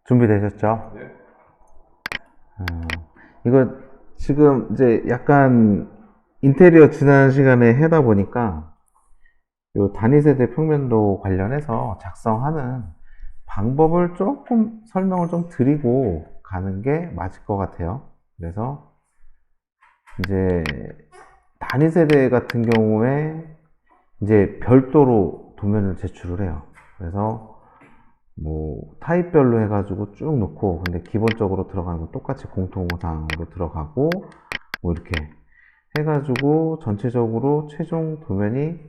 준비되셨죠? 네. 어, 이거 지금 이제 약간 인테리어 지난 시간에 하다 보니까 요 단위세대 평면도 관련해서 작성하는 방법을 조금 설명을 좀 드리고 가는 게 맞을 것 같아요. 그래서 이제 단위세대 같은 경우에 이제 별도로 도면을 제출을 해요. 그래서 뭐 타입별로 해가지고 쭉 놓고, 근데 기본적으로 들어가는 건 똑같이 공통사항으로 들어가고 뭐 이렇게 해가지고 전체적으로 최종 도면이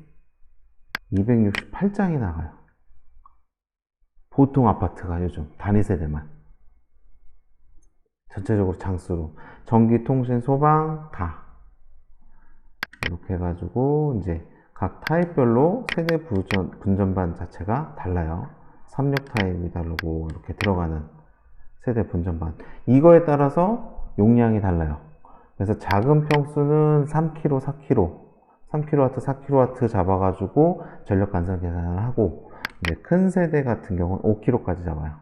268장이 나가요. 보통 아파트가 요즘 단위세대만 전체적으로 장수로 전기, 통신, 소방 다 이렇게 해가지고 이제 각 타입별로 세대 분전반 자체가 달라요. 36 타입이 다르고 이렇게 들어가는 세대 분전반, 이거에 따라서 용량이 달라요. 그래서 작은 평수는 3kW, 4kW, 3kW, 4kW 잡아가지고 전력 간섭 계산을 하고, 이제 큰 세대 같은 경우는 5kW까지 잡아요.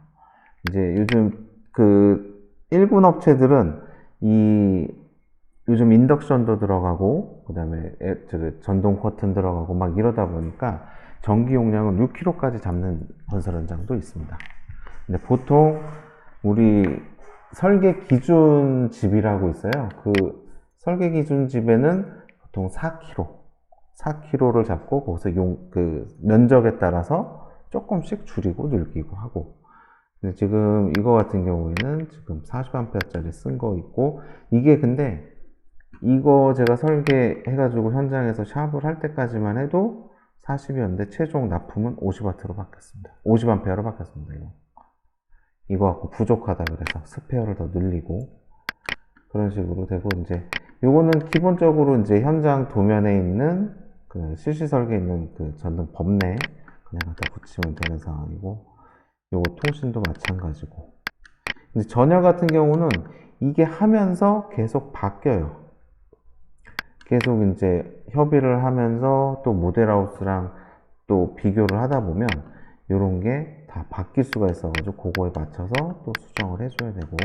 이제 요즘 그 일군 업체들은 이 요즘 인덕션도 들어가고 그다음에 전동 커튼 들어가고 막 이러다 보니까 전기 용량은 6kW까지 잡는 건설 현장도 있습니다. 근데 보통 우리 설계 기준 집이라고 있어요. 그 설계 기준 집에는 보통 4kg, 4kg를 잡고 거기서 그 면적에 따라서 조금씩 줄이고 늘리고 하고. 근데 지금 이거 같은 경우에는 지금 40A짜리 쓴 거 있고, 이게 근데 이거 제가 설계해가지고 현장에서 샵을 할 때까지만 해도 40이었는데 최종 납품은 50W로 바뀌었습니다. 50A로 바뀌었습니다. 이거 갖고 부족하다 그래서 스페어를 더 늘리고 그런 식으로 되고, 이제 요거는 기본적으로 이제 현장 도면에 있는 그 실시 설계에 있는 그 전등 범내 그냥 갖다 붙이면 되는 상황이고, 요거 통신도 마찬가지고. 근데 전열 같은 경우는 이게 하면서 계속 바뀌어요. 계속 이제 협의를 하면서 또 모델하우스랑 또 비교를 하다 보면 요런 게 다 바뀔 수가 있어가지고 그거에 맞춰서 또 수정을 해줘야 되고,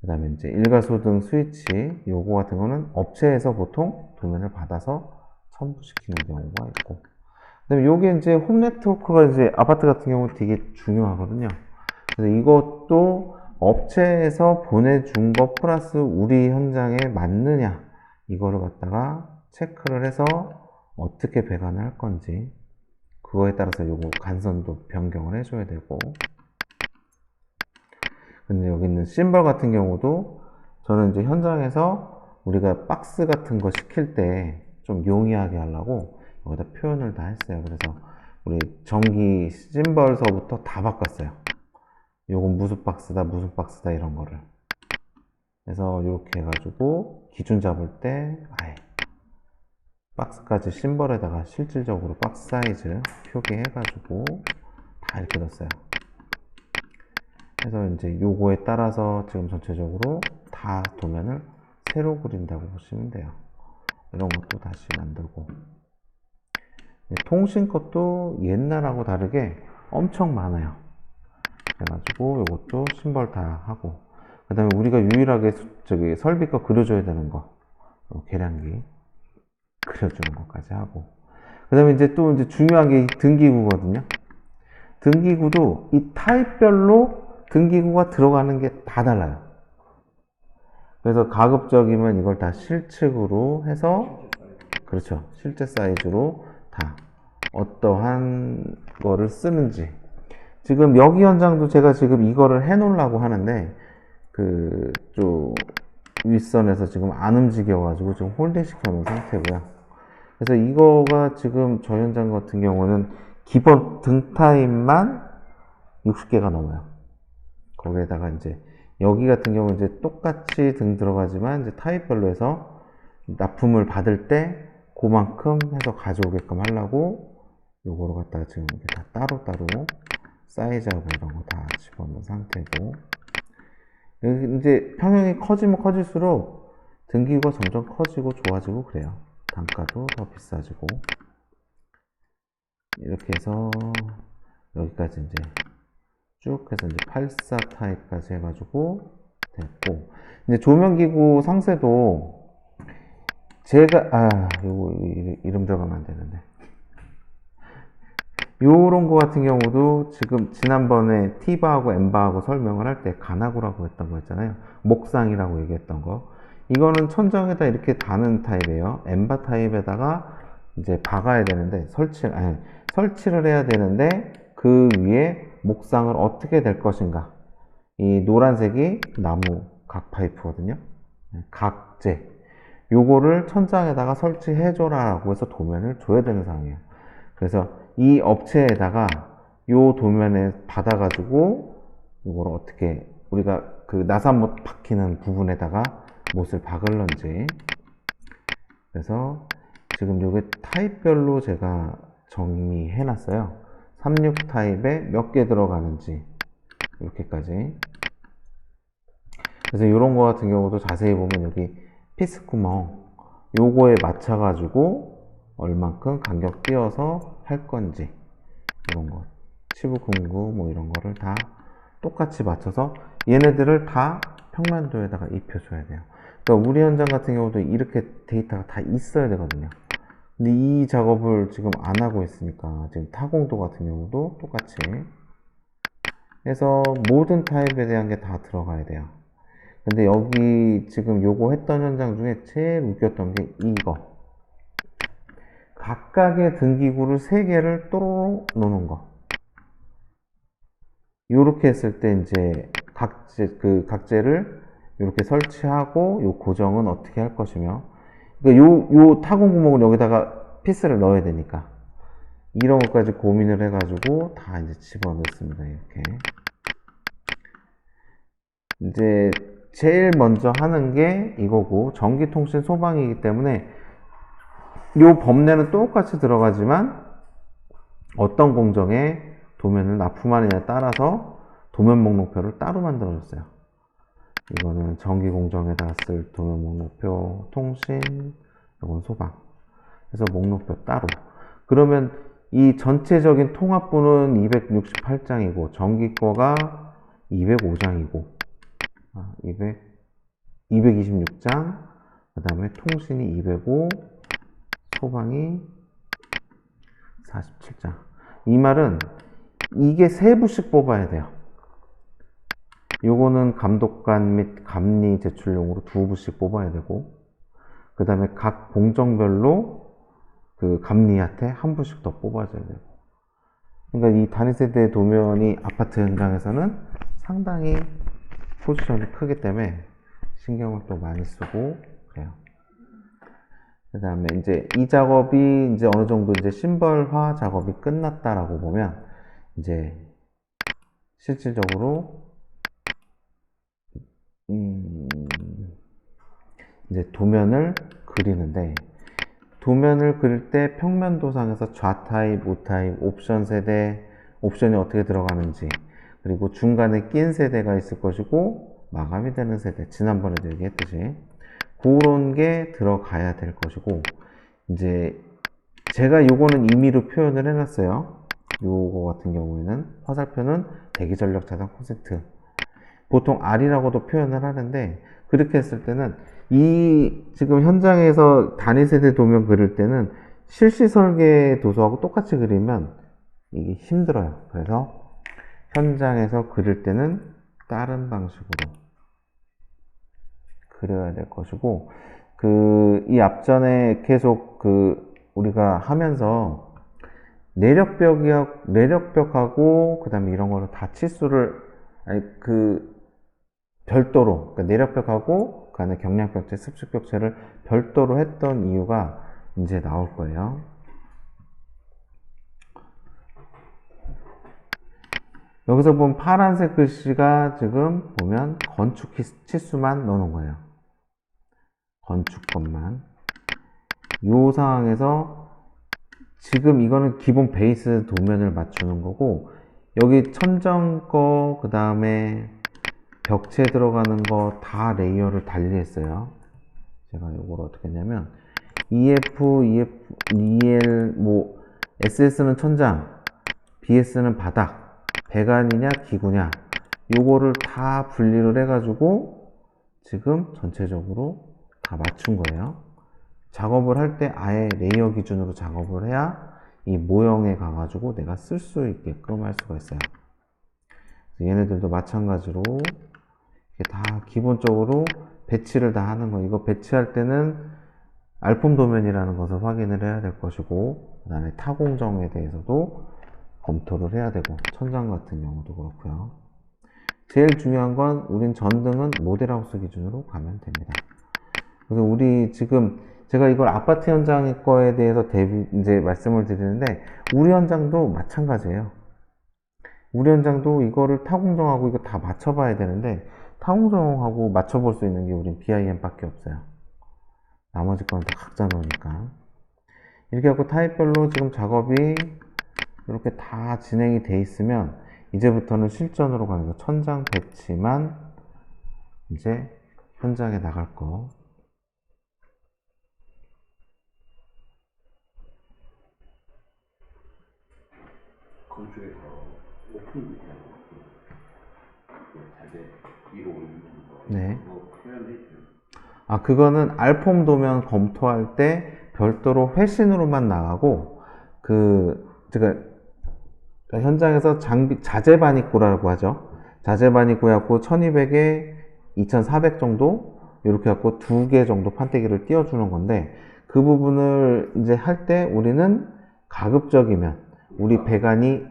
그 다음에 이제 일가소등 스위치 요거 같은 거는 업체에서 보통 도면을 받아서 첨부시키는 경우가 있고, 그 다음에 요게 이제 홈 네트워크가 이제 아파트 같은 경우 되게 중요하거든요. 그래서 이것도 업체에서 보내준 거 플러스 우리 현장에 맞느냐, 이거를 갖다가 체크를 해서 어떻게 배관을 할 건지, 그거에 따라서 요거 간선도 변경을 해줘야 되고. 근데 여기 있는 심벌 같은 경우도 저는 이제 현장에서 우리가 박스 같은 거 시킬 때 좀 용이하게 하려고 여기다 표현을 다 했어요. 그래서 우리 전기 심벌서부터 다 바꿨어요. 요건 무슨 박스다 무슨 박스다 이런 거를. 그래서 이렇게 해가지고 기준 잡을 때 아예 박스까지 심벌에다가 실질적으로 박스 사이즈 표기해가지고 다 이렇게 넣었어요. 그래서 이제 요거에 따라서 지금 전체적으로 다 도면을 새로 그린다고 보시면 돼요. 이런 것도 다시 만들고. 통신 것도 옛날하고 다르게 엄청 많아요. 그래가지고 요것도 심벌 다 하고, 그 다음에 우리가 유일하게 저기 설비 거 그려줘야 되는 거, 계량기 그려주는 것까지 하고, 그 다음에 이제 또 이제 중요한 게 등기구거든요. 등기구도 이 타입별로 등기구가 들어가는 게 다 달라요. 그래서 가급적이면 이걸 다 실측으로 해서, 그렇죠, 실제 사이즈로 다 어떠한 거를 쓰는지. 지금 여기 현장도 제가 지금 이거를 해 놓으려고 하는데 그 좀 윗선에서 지금 안 움직여가지고 지금 홀딩 시켜 놓은 상태고요. 그래서 이거가 지금 저 현장 같은 경우는 기본 등 타입만 60개가 넘어요. 거기에다가 이제 여기 같은 경우 이제 똑같이 등 들어가지만 이제 타입별로 해서 납품을 받을 때 그만큼 해서 가져오게끔 하려고 요거를 갖다가 지금 이렇게 다 따로따로 사이즈하고 이런 거 다 집어넣은 상태고, 이제 평형이 커지면 커질수록 등기구가 점점 커지고 좋아지고 그래요. 단가도 더 비싸지고. 이렇게 해서 여기까지 이제 쭉 해서 이제 84 타입까지 해가지고 됐고, 이제 조명기구 상세도 제가 요거 이름 들어가면 안 되는데, 요런 거 같은 경우도 지금 지난번에 T바하고 M바하고 설명을 할 때 가나구라고 했던 거 있잖아요. 목상이라고 얘기했던 거. 이거는 천정에다 이렇게 다는 타입이에요. M바 타입에다가 이제 박아야 되는데, 설치를 해야 되는데, 그 위에 목상을 어떻게 될 것인가. 이 노란색이 나무 각 파이프거든요. 각재. 요거를 천장에다가 설치해줘라 라고 해서 도면을 줘야 되는 상황이에요. 그래서 이 업체에다가 요 도면에 받아가지고 이걸 어떻게 우리가 그 나사못 박히는 부분에다가 못을 박을런지. 그래서 지금 요게 타입별로 제가 정리해 놨어요. 36 타입에 몇 개 들어가는지 이렇게까지. 그래서 이런 거 같은 경우도 자세히 보면 여기 피스 구멍 요거에 맞춰 가지고 얼만큼 간격 띄어서 할 건지, 이런 거 치부 금구 뭐 이런 거를 다 똑같이 맞춰서 얘네들을 다 평면도에다가 입혀줘야 돼요. 그러니까 우리 현장 같은 경우도 이렇게 데이터가 다 있어야 되거든요. 근데 이 작업을 지금 안 하고 있으니까 지금 타공도 같은 경우도 똑같이 해서 모든 타입에 대한 게 다 들어가야 돼요. 근데 여기 지금 요거 했던 현장 중에 제일 웃겼던 게 이거, 각각의 등기구를 3개를 또로록 놓는 거. 요렇게 했을 때 이제 각재를 이렇게 설치하고 요 고정은 어떻게 할 것이며, 그러니까 요 타공 구멍을 여기다가 피스를 넣어야 되니까 이런 것까지 고민을 해가지고 다 이제 집어넣습니다. 이렇게 이제 제일 먼저 하는 게 이거고, 전기통신 소방이기 때문에 요 범례는 똑같이 들어가지만 어떤 공정에 도면을 납품하느냐에 따라서 도면 목록표를 따로 만들어줬어요. 이거는 전기 공정에다 쓸 도면 목록표, 통신, 이건 소방. 그래서 목록표 따로. 그러면 이 전체적인 통합부는 268장이고 전기 거가 205장이고 226장, 그 다음에 통신이 205, 소방이 47장. 이 말은 이게 3부씩 뽑아야 돼요. 요거는 감독관 및 감리 제출용으로 2부씩 뽑아야 되고, 그 다음에 각 공정별로 그 감리한테 1부씩 더 뽑아줘야 되고. 그러니까 이 단위세대 도면이 아파트 현장에서는 상당히 포지션이 크기 때문에 신경을 또 많이 쓰고 그래요. 그 다음에 이제 이 작업이 이제 어느 정도 이제 심벌화 작업이 끝났다라고 보면 이제 실질적으로 이제 도면을 그리는데, 도면을 그릴 때 평면도상에서 좌타입, 우타입, 옵션 세대, 옵션이 어떻게 들어가는지, 그리고 중간에 낀 세대가 있을 것이고 마감이 되는 세대, 지난번에도 얘기했듯이 그런 게 들어가야 될 것이고, 이제 제가 요거는 임의로 표현을 해놨어요. 요거 같은 경우에는 화살표는 대기전력 차단 콘센트, 보통 R이라고도 표현을 하는데, 그렇게 했을 때는 이 지금 현장에서 단위세대 도면 그릴 때는 실시 설계 도서하고 똑같이 그리면 이게 힘들어요. 그래서 현장에서 그릴 때는 다른 방식으로 그려야 될 것이고, 이 앞전에 계속 우리가 하면서 내력벽하고 그 다음에 이런 거를 다 치수를, 별도로, 그러니까 내력벽하고 그 안에 경량벽체, 습식벽체를 별도로 했던 이유가 이제 나올 거예요. 여기서 보면 파란색 글씨가 지금 보면 건축 치수만 넣어놓은 거예요. 건축것만. 이 상황에서 지금 이거는 기본 베이스 도면을 맞추는 거고, 여기 천정 거, 그 다음에 벽체 들어가는 거 다 레이어를 달리 했어요. 제가 이걸 어떻게 했냐면 EF, EL, SS는 천장, BS는 바닥, 배관이냐 기구냐 요거를 다 분리를 해가지고 지금 전체적으로 다 맞춘 거예요. 작업을 할 때 아예 레이어 기준으로 작업을 해야 이 모형에 가가지고 내가 쓸 수 있게끔 할 수가 있어요. 얘네들도 마찬가지로 이게 다 기본적으로 배치를 다 하는 거. 이거 배치할 때는 알폼 도면이라는 것을 확인을 해야 될 것이고, 그 다음에 타공정에 대해서도 검토를 해야 되고, 천장 같은 경우도 그렇고요. 제일 중요한 건 우린 전등은 모델하우스 기준으로 가면 됩니다. 그래서 우리 지금 제가 이걸 아파트 현장 거에 대해서 이제 말씀을 드리는데, 우리 현장도 마찬가지예요. 우리 현장도 이거를 타공정하고 이거 다 맞춰봐야 되는데, 타공정하고 맞춰볼 수 있는 게 우린 BIM 밖에 없어요. 나머지 건 다 각자 놓으니까. 이렇게 하고 타입별로 지금 작업이 이렇게 다 진행이 돼 있으면, 이제부터는 실전으로 가는 거. 천장 배치만 이제 현장에 나갈 거. 건축에서 오픈 있잖아요. 자재 위로 올리는 거. 네. 그거 표현해 있어요. 아, 그거는 알폼 도면 검토할 때 별도로 회신으로만 나가고, 제가 현장에서 자재 반입구라고 하죠. 자재 반입구 해갖고 1200에 2400 정도? 이렇게 해갖고 2개 정도 판때기를 띄워주는 건데, 그 부분을 이제 할 때 우리는 가급적이면 우리 배관이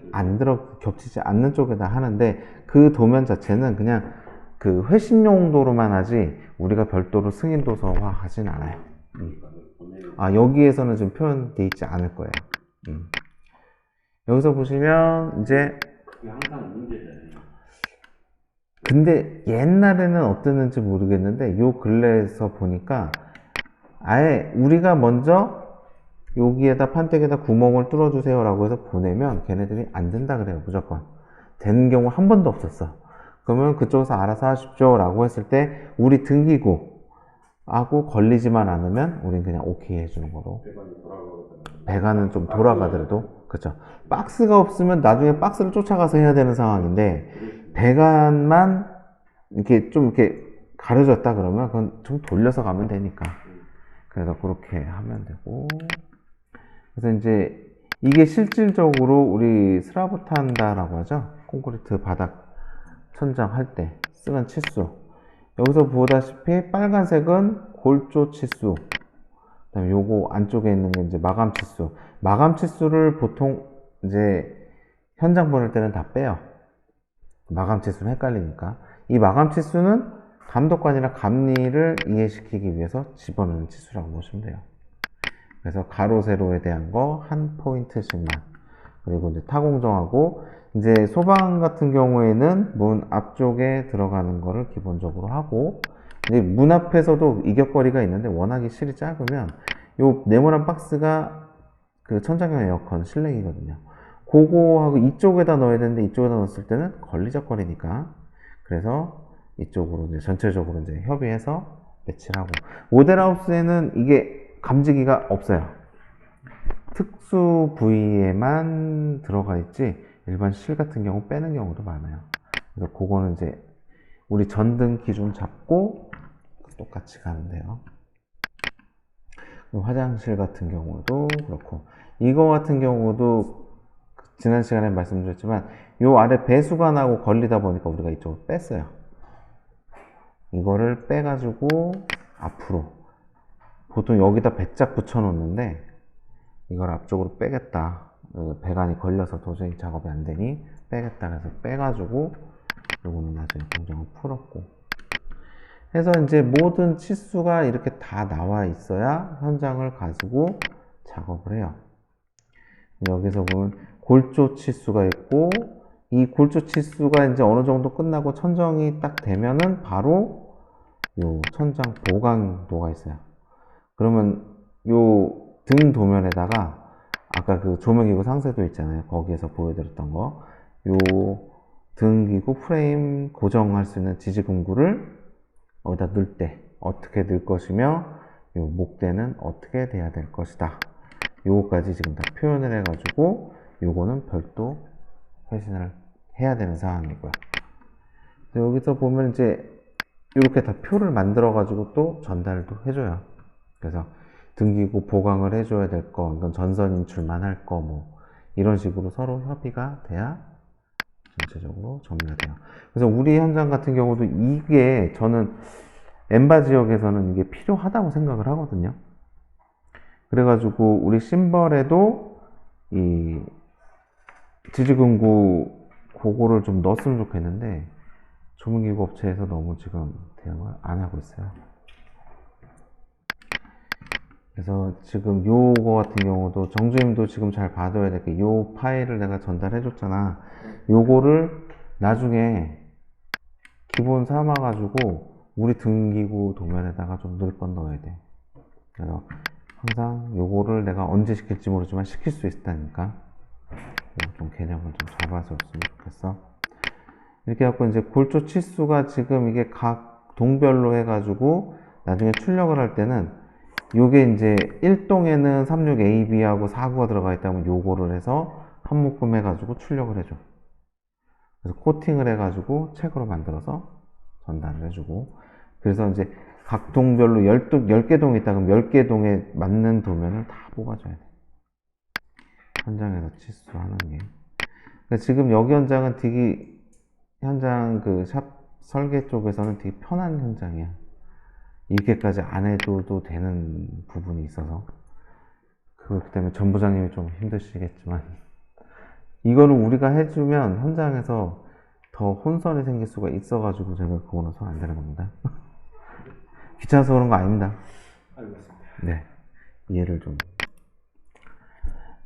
겹치지 않는 쪽에다 하는데, 그 도면 자체는 그냥 그 회신 용도로만 하지 우리가 별도로 승인 도서화 하진 않아요. 아, 여기에서는 지금 표현되어 있지 않을 거예요. 여기서 보시면 이제, 그게 항상 문제잖아요. 근데 옛날에는 어땠는지 모르겠는데 요 근래에서 보니까 아예 우리가 먼저 여기에다 판때기에다 구멍을 뚫어주세요 라고 해서 보내면 걔네들이 안 된다 그래요. 무조건 되는 경우 한 번도 없었어. 그러면 그쪽에서 알아서 하십시오 라고 했을 때 우리 등기구 하고 걸리지만 않으면 우린 그냥 오케이 해주는 거로. 배관은 좀 돌아가더라도, 그렇죠. 박스가 없으면 나중에 박스를 쫓아가서 해야 되는 상황인데, 배관만 이렇게 좀 이렇게 가려졌다 그러면 그건 좀 돌려서 가면 되니까. 그래서 그렇게 하면 되고. 그래서 이제 이게 실질적으로 우리 스라브탄다라고 하죠. 콘크리트 바닥 천장 할 때 쓰는 치수. 여기서 보다시피 빨간색은 골조 치수. 그다음에 요거 안쪽에 있는 게 이제 마감 치수. 마감 치수를 보통 이제 현장 보낼 때는 다 빼요. 마감 치수는 헷갈리니까. 이 마감 치수는 감독관이나 감리를 이해시키기 위해서 집어넣는 치수라고 보시면 돼요. 그래서 가로 세로에 대한 거 한 포인트씩만. 그리고 이제 타공정하고 이제 소방 같은 경우에는 문 앞쪽에 들어가는 거를 기본적으로 하고, 이제 문 앞에서도 이격거리가 있는데 워낙에 실이 작으면 요 네모난 박스가 그 천장형 에어컨 실내기거든요. 그거하고 이쪽에다 넣어야 되는데 이쪽에다 넣었을 때는 걸리적거리니까, 그래서 이쪽으로 이제 전체적으로 이제 협의해서 배치를 하고, 모델하우스에는 이게 감지기가 없어요. 특수 부위에만 들어가 있지 일반 실 같은 경우 빼는 경우도 많아요. 그래서 그거는 이제 우리 전등 기준 잡고 똑같이 가면 돼요. 화장실 같은 경우도 그렇고, 이거 같은 경우도 지난 시간에 말씀드렸지만 요 아래 배수관하고 걸리다 보니까 우리가 이쪽을 뺐어요. 이거를 빼가지고 앞으로, 보통 여기다 배짝 붙여 놓는데 이걸 앞쪽으로 빼겠다. 배관이 걸려서 도저히 작업이 안 되니 빼겠다. 그래서 빼가지고 요거는 나중에 공정을 풀었고 해서 이제 모든 치수가 이렇게 다 나와 있어야 현장을 가지고 작업을 해요. 여기서 보면 골조 치수가 있고, 이 골조 치수가 이제 어느 정도 끝나고 천정이 딱 되면은 바로 요 천장 보강도가 있어요. 그러면 요 등 도면에다가 아까 그 조명기구 상세도 있잖아요. 거기에서 보여드렸던 거, 요 등기구 프레임 고정할 수 있는 지지금구를 여기다 넣을 때 어떻게 넣을 것이며, 요 목대는 어떻게 돼야 될 것이다. 요거까지 지금 다 표현을 해가지고 요거는 별도 회신을 해야 되는 상황이고요. 여기서 보면 이제 이렇게 다 표를 만들어 가지고 또 전달도 해줘요. 그래서 등기구 보강을 해줘야 될 거, 이건 전선 인출만 할 거, 뭐 이런 식으로 서로 협의가 돼야 전체적으로 정리가 돼요. 그래서 우리 현장 같은 경우도 이게 저는 엠바 지역에서는 이게 필요하다고 생각을 하거든요. 그래가지고 우리 심벌에도 이 지지근구 그거를 좀 넣었으면 좋겠는데 조문기구 업체에서 너무 지금 대응을 안 하고 있어요. 그래서 지금 요거 같은 경우도 정주임도 지금 잘 봐줘야 될 게 요 파일을 내가 전달해 줬잖아. 요거를 나중에 기본 삼아 가지고 우리 등기구 도면에다가 좀 넣을 건 넣어야 돼. 그래서 항상 요거를 내가 언제 시킬지 모르지만 시킬 수 있다니까 좀 개념을 좀 잡아줬으면 좋겠어. 이렇게 해갖고 이제 골조 치수가 지금 이게 각 동별로 해가지고 나중에 출력을 할 때는 요게 이제 1동에는 36AB하고 49가 들어가 있다면 요거를 해서 한 묶음 해가지고 출력을 해줘. 그래서 코팅을 해가지고 책으로 만들어서 전달을 해주고, 그래서 이제 각 동별로 10개 동이 있다 그럼 10개 동에 맞는 도면을 다 뽑아줘야 돼. 현장에서 치수하는 게. 그러니까 지금 여기 현장은 되게 현장 그 샵 설계 쪽에서는 되게 편한 현장이야. 이렇게까지 안 해줘도 되는 부분이 있어서 그렇기 때문에 전 부장님이 좀 힘드시겠지만 이거는 우리가 해주면 현장에서 더 혼선이 생길 수가 있어가지고 제가 그거는 손 안 대는 겁니다. 귀찮아서 그런 거 아닙니다. 알겠습니다. 네, 이해를 좀.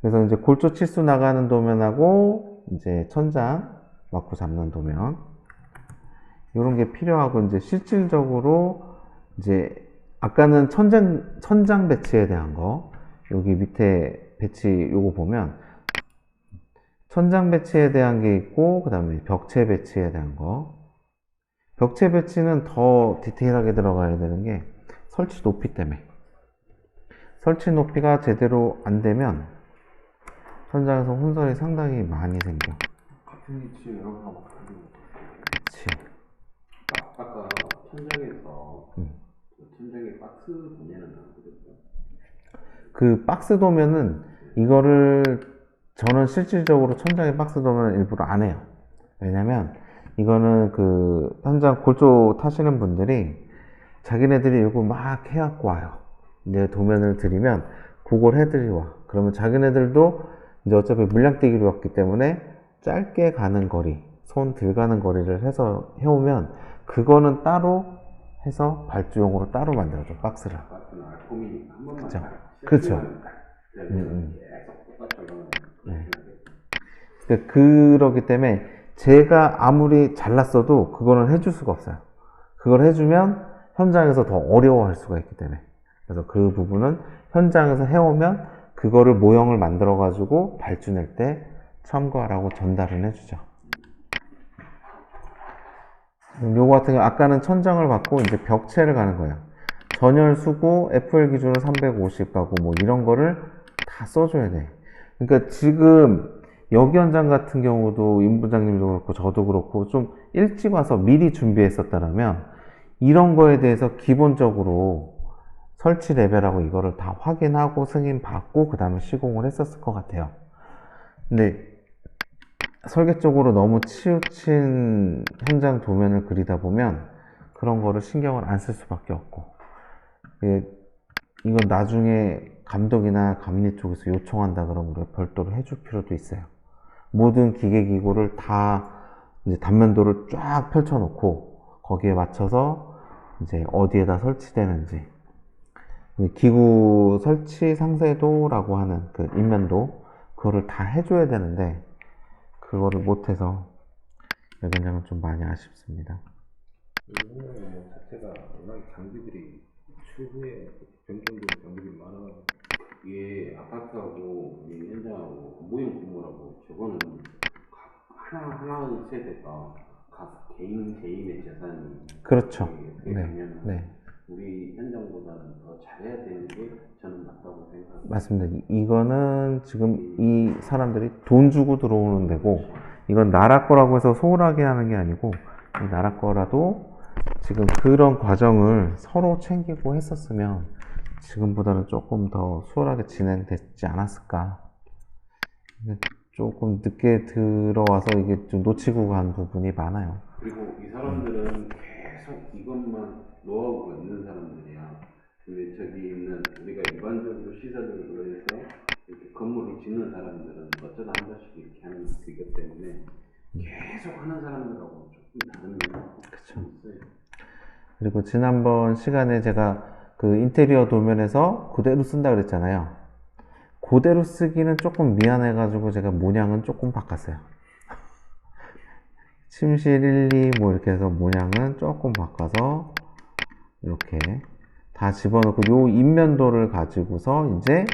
그래서 이제 골조 치수 나가는 도면하고 이제 천장 막고 잡는 도면 이런 게 필요하고, 이제 실질적으로 이제 아까는 천장 배치에 대한 거, 여기 밑에 배치 요거 보면 천장 배치에 대한 게 있고, 그 다음에 벽체 배치에 대한 거. 벽체 배치는 더 디테일하게 들어가야 되는 게 설치 높이 때문에. 설치 높이가 제대로 안 되면 현장에서 혼선이 상당히 많이 생겨. 같은 위치에 여러 개가 막 다르고. 그치. 아까 천장에서 천장에 박스 도면은 안 되거든요. 그 박스 도면은 이거를 저는 실질적으로 천장에 박스 도면은 일부러 안 해요. 왜냐면 이거는 그 현장 골조 타시는 분들이 자기네들이 이거 막 해갖고 와요. 이제 도면을 드리면 그걸 해드리고 와. 그러면 자기네들도 이제 어차피 물량뛰기로 왔기 때문에 짧게 가는 거리, 손 들가는 거리를 해서 해오면 그거는 따로 해서 발주용으로 따로 만들어줘, 박스를. 박스는 알코올이니까 한 번만 그쵸. 딱 그쵸. 세팅하면 딱 계속 똑같이 올라가는 네. 그러기 때문에 제가 아무리 잘났어도 그거는 해줄 수가 없어요. 그걸 해주면 현장에서 더 어려워할 수가 있기 때문에. 그래서 그 부분은 현장에서 해오면 그거를 모형을 만들어 가지고 발주 낼 때 참고하라고 전달은 해주죠. 요거 같은 경우 아까는 천장을 받고 이제 벽체를 가는 거예요. 전열 수고 FL 기준으로 350 가고 뭐 이런 거를 다 써줘야 돼. 그러니까 지금 여기 현장 같은 경우도 임 부장님도 그렇고 저도 그렇고 좀 일찍 와서 미리 준비했었다면 이런 거에 대해서 기본적으로 설치 레벨하고 이거를 다 확인하고 승인 받고 그 다음에 시공을 했었을 것 같아요. 근데 설계 쪽으로 너무 치우친 현장 도면을 그리다 보면 그런 거를 신경을 안 쓸 수밖에 없고, 이건 나중에 감독이나 감리 쪽에서 요청한다 그러면 우리가 별도로 해줄 필요도 있어요. 모든 기계기구를 다 이제 단면도를 쫙 펼쳐놓고 거기에 맞춰서 이제 어디에다 설치되는지, 기구 설치 상세도라고 하는 그 인면도 그거를 다 해줘야 되는데 그거를 못해서 여기 현장은 좀 많이 아쉽습니다. 이거는 자체가 워낙 장비들이 추후에 변경되는 장비들이 많아가지고 이게 아파트하고 이 현장하고 모형 규모라고 저거는 하나 세대가 각 개인의 재산이 그렇죠. 되게 네, 되면 네. 우리 현장보다는 더 잘해야 되는 게 저는 맞다고 생각합니다. 맞습니다. 이거는 지금 이 사람들이 돈 주고 들어오는 데고 이건 나라 거라고 해서 소홀하게 하는 게 아니고, 이 나라 거라도 지금 그런 과정을 서로 챙기고 했었으면 지금보다는 조금 더 수월하게 진행됐지 않았을까. 조금 늦게 들어와서 이게 좀 놓치고 간 부분이 많아요. 그리고 이 사람들은 계속 이것만 노하우가 있는 사람들이야. 근데 저기 있는 우리가 일반적으로 시설을 해서 이렇게 건물을 짓는 사람들은 어쩌다 한 번씩 이렇게 하는 그것 때문에 계속 하는 사람들하고 조금 다른 면이 그쵸. 있어요. 그리고 지난번 시간에 제가 그 인테리어 도면에서 그대로 쓴다 그랬잖아요. 그대로 쓰기는 조금 미안해가지고 제가 모양은 조금 바꿨어요. 침실 1, 2 뭐 이렇게 해서 모양은 조금 바꿔서 이렇게 다 집어넣고 요 인면도를 가지고서 이제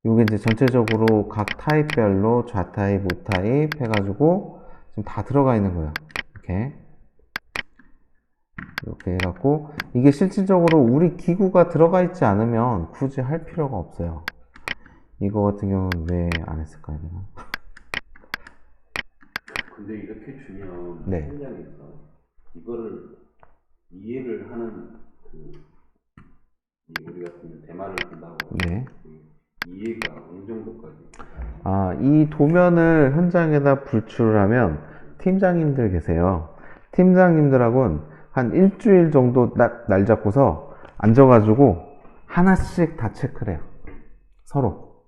요게 이제 전체적으로 각 타입별로 좌타입, 우타입 해가지고 지금 다 들어가 있는 거예요. 이렇게 해갖고 이게 실질적으로 우리 기구가 들어가 있지 않으면 굳이 할 필요가 없어요. 이거 같은 경우는 왜 안 했을까요? 내가? 근데 이렇게 주면 네. 현장에서 이거를 이해를 하는 우리 같은 대만을 한다고 네. 이해가 어느 정도까지? 이 도면을 현장에다 불출을 하면 팀장님들 계세요. 팀장님들하고는 한 일주일 정도 날 잡고서 앉아가지고 하나씩 다 체크를 해요. 서로.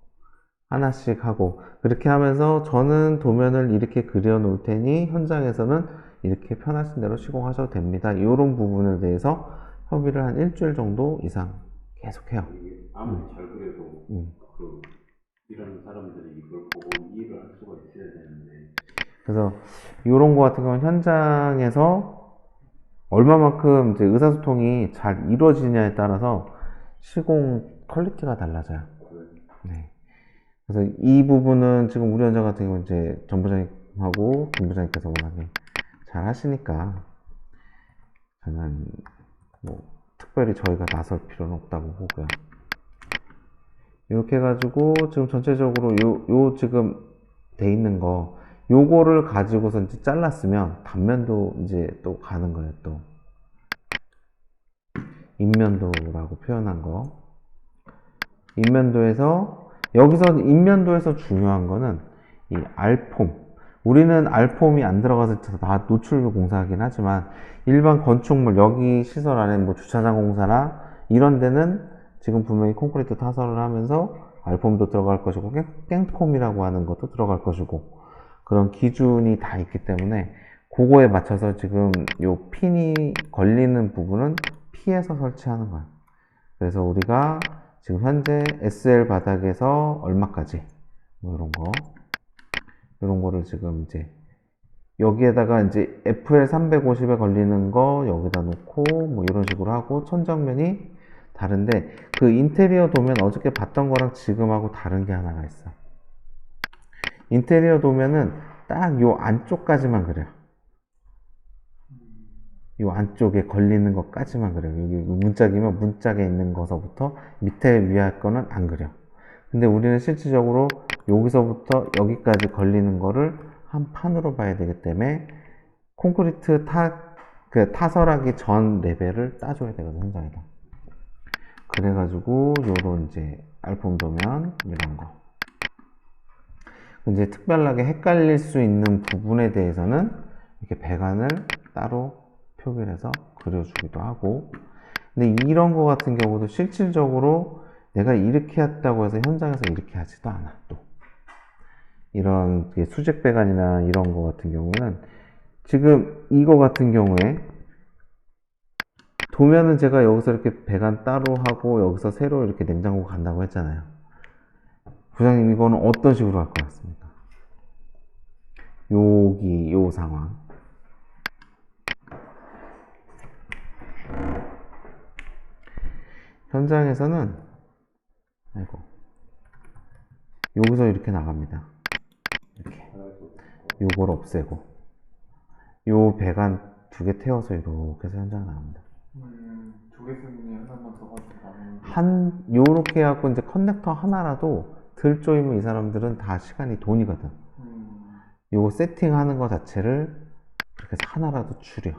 하나씩 하고. 그렇게 하면서 저는 도면을 이렇게 그려 놓을 테니 현장에서는 이렇게 편하신 대로 시공하셔도 됩니다. 이런 부분에 대해서 협의를 한 일주일 정도 이상 계속 해요. 아무리 잘 그려도 이런 사람들이 이걸 보고 이해를 할 수가 있어야 되는데. 그래서 이런 거 같은 경우는 현장에서 얼마만큼 이제 의사소통이 잘 이루어지냐에 따라서 시공 퀄리티가 달라져요. 네. 그래서 이 부분은 지금 우리 현장 같은 경우는 이제 전 부장님하고 김 부장님께서 워낙에 잘 하시니까 저는 뭐 특별히 저희가 나설 필요는 없다고 보고요. 이렇게 해가지고 지금 전체적으로 요 지금 돼 있는 거 요거를 가지고서 이제 잘랐으면 단면도 이제 또 가는 거예요. 또 인면도라고 표현한 거 인면도에서 여기서 인면도에서 중요한 거는 이 알폼 우리는 알폼이 안 들어가서 다 노출부 공사하긴 하지만 일반 건축물 여기 시설 안에 뭐 주차장 공사나 이런 데는 지금 분명히 콘크리트 타설을 하면서 알폼도 들어갈 것이고 깽폼이라고 하는 것도 들어갈 것이고 그런 기준이 다 있기 때문에 그거에 맞춰서 지금 요 핀이 걸리는 부분은 피해서 설치하는 거예요. 그래서 우리가 지금 현재 SL 바닥에서 얼마까지 뭐 이런 거를 지금 이제 여기에다가 이제 FL 350에 걸리는 거 여기다 놓고 뭐 이런 식으로 하고 천정면이 다른데 그 인테리어 도면 어저께 봤던 거랑 지금하고 다른 게 하나가 있어. 인테리어 도면은 딱 요 안쪽까지만 그래요. 요 안쪽에 걸리는 것까지만 그래요. 여기 문짝이면 문짝에 있는 거서부터 밑에 위에 거는 안 그려. 근데 우리는 실질적으로 여기서부터 여기까지 걸리는 거를 한 판으로 봐야 되기 때문에 콘크리트 타설하기 전 레벨을 따줘야 되거든, 현장에다. 그래가지고 요런 이제 알폼 도면 이런 거. 이제 특별하게 헷갈릴 수 있는 부분에 대해서는 이렇게 배관을 따로 표기를 해서 그려주기도 하고 근데 이런 거 같은 경우도 실질적으로 내가 이렇게 했다고 해서 현장에서 이렇게 하지도 않아 또 이런 수직 배관이나 이런 거 같은 경우는 지금 이거 같은 경우에 도면은 제가 여기서 이렇게 배관 따로 하고 여기서 새로 이렇게 냉장고 간다고 했잖아요. 부장님 이거는 어떤 식으로 할 것 같습니까? 여기 요 상황 현장에서는 여기서 이렇게 나갑니다. 이렇게 요걸 없애고 요 배관 두 개 태워서 이렇게 해서 현장 나갑니다. 두 개 쓰는 하나만 더 가지고 요렇게 해갖고 이제 커넥터 하나라도 들 쪼이면 이 사람들은 다 시간이 돈이거든. 요거 세팅하는 거 자체를 그렇게 해서 하나라도 줄여.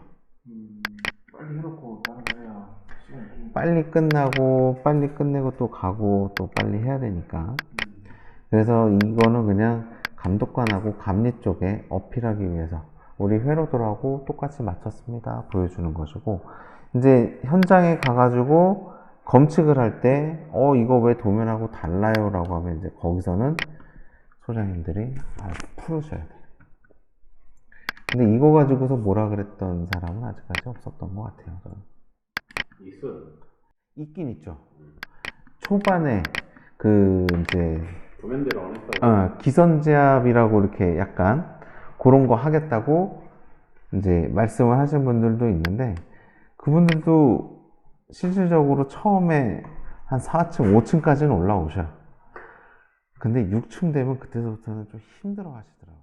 빨리 해놓고 다른 거 해야 시간이 좀. 빨리 끝나고 빨리 끝내고 또 가고 또 빨리 해야 되니까. 그래서 이거는 그냥 감독관하고 감리 쪽에 어필하기 위해서 우리 회로들하고 똑같이 맞췄습니다 보여주는 것이고, 이제 현장에 가가지고 검측을 할 때 이거 왜 도면하고 달라요 라고 하면 이제 거기서는 소장님들이 풀으셔야 돼요. 근데 이거 가지고서 뭐라 그랬던 사람은 아직까지 없었던 것 같아요. 저는. 있어. 있긴 있죠. 초반에 그 이제 도면대로 안 했다고. 기선제압이라고 이렇게 약간 그런 거 하겠다고 이제 말씀을 하신 분들도 있는데, 그분들도 실질적으로 처음에 한 4층, 5층까지는 올라오셔. 근데 6층 되면 그때부터는 좀 힘들어 하시더라고요.